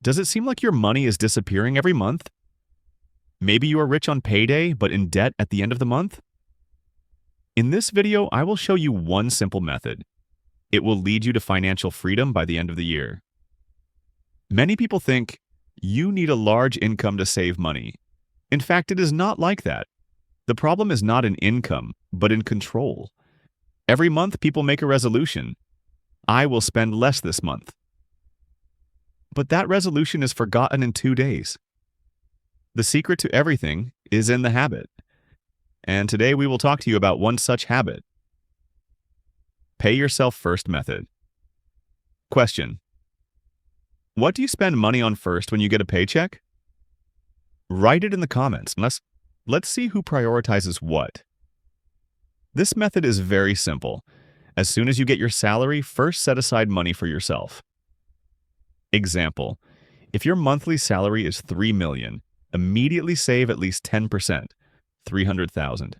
Does it seem like your money is disappearing every month? Maybe you are rich on payday, but in debt at the end of the month? In this video, I will show you one simple method. It will lead you to financial freedom by the end of the year. Many people think you need a large income to save money. In fact, it is not like that. The problem is not in income, but in control. Every month, people make a resolution. I will spend less this month. But that resolution is forgotten in 2 days. The secret to everything is in the habit. And today we will talk to you about one such habit. Pay yourself first method. Question: what do you spend money on first when you get a paycheck? Write it in the comments. Let's see who prioritizes what. This method is very simple. As soon as you get your salary, first set aside money for yourself. Example: if your monthly salary is $3 million, immediately save at least 10%, $300,000.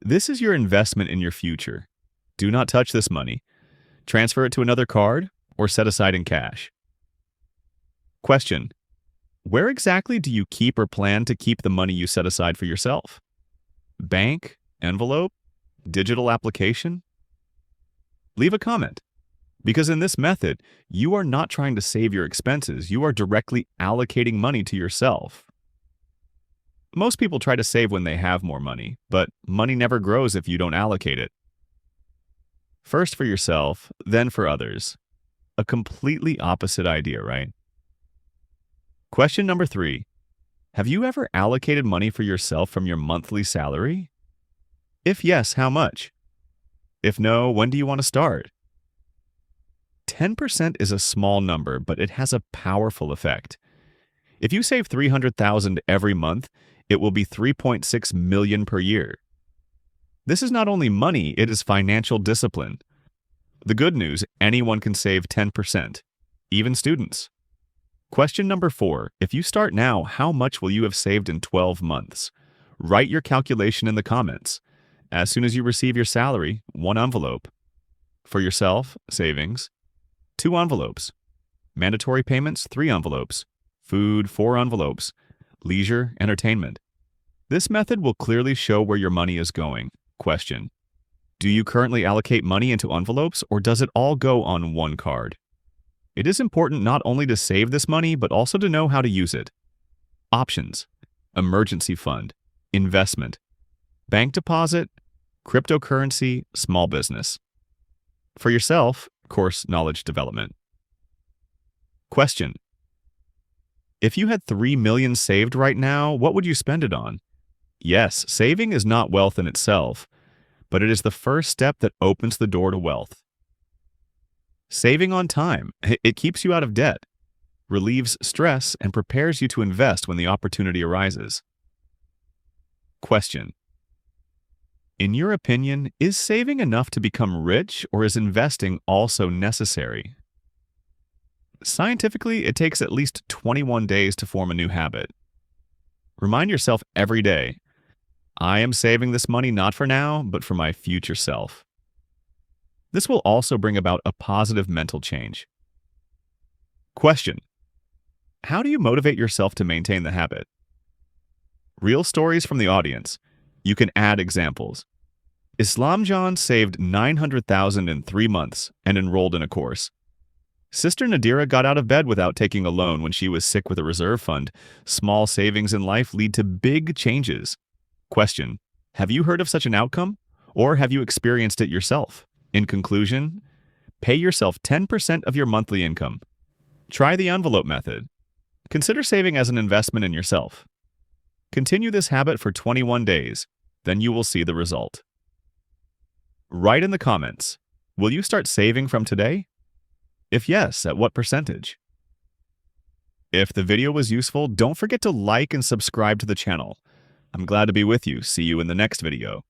This is your investment in your future. Do not touch this money. Transfer it to another card or set aside in cash. Question: where exactly do you keep or plan to keep the money you set aside for yourself? Bank, envelope, digital application? Leave a comment. Because in this method, you are not trying to save your expenses, you are directly allocating money to yourself. Most people try to save when they have more money, but money never grows if you don't allocate it. First for yourself, then for others. A completely opposite idea, right? Question number 3. Have you ever allocated money for yourself from your monthly salary? If yes, how much? If no, when do you want to start? 10% is a small number, but it has a powerful effect. If you save $300,000 every month, it will be $3.6 million per year. This is not only money, it is financial discipline. The good news, anyone can save 10%, even students. Question number 4. If you start now, how much will you have saved in 12 months? Write your calculation in the comments. As soon as you receive your salary, 1 envelope. For yourself, savings, 2 envelopes. Mandatory payments, 3 envelopes. Food, 4 envelopes. Leisure, entertainment. This method will clearly show where your money is going. Question: do you currently allocate money into envelopes, or does it all go on one card? It is important not only to save this money, but also to know how to use it. Options: emergency fund, investment, bank deposit, cryptocurrency, small business. For yourself, course knowledge development. Question: if you had $3 million saved right now, what would you spend it on? Yes, saving is not wealth in itself, but it is the first step that opens the door to wealth. Saving on time, it keeps you out of debt, relieves stress, and prepares you to invest when the opportunity arises. Question: in your opinion, is saving enough to become rich, or is investing also necessary? Scientifically, it takes at least 21 days to form a new habit. Remind yourself every day, I am saving this money not for now, but for my future self. This will also bring about a positive mental change. Question: how do you motivate yourself to maintain the habit? Real stories from the audience. You can add examples. Islam John saved $900,000 in 3 months and enrolled in a course. Sister Nadira got out of bed without taking a loan when she was sick with a reserve fund. Small savings in life lead to big changes. Question: have you heard of such an outcome? Or have you experienced it yourself? In conclusion, pay yourself 10% of your monthly income. Try the envelope method. Consider saving as an investment in yourself. Continue this habit for 21 days, then you will see the result. Write in the comments, will you start saving from today? If yes, at what percentage? If the video was useful, don't forget to like and subscribe to the channel. I'm glad to be with you. See you in the next video.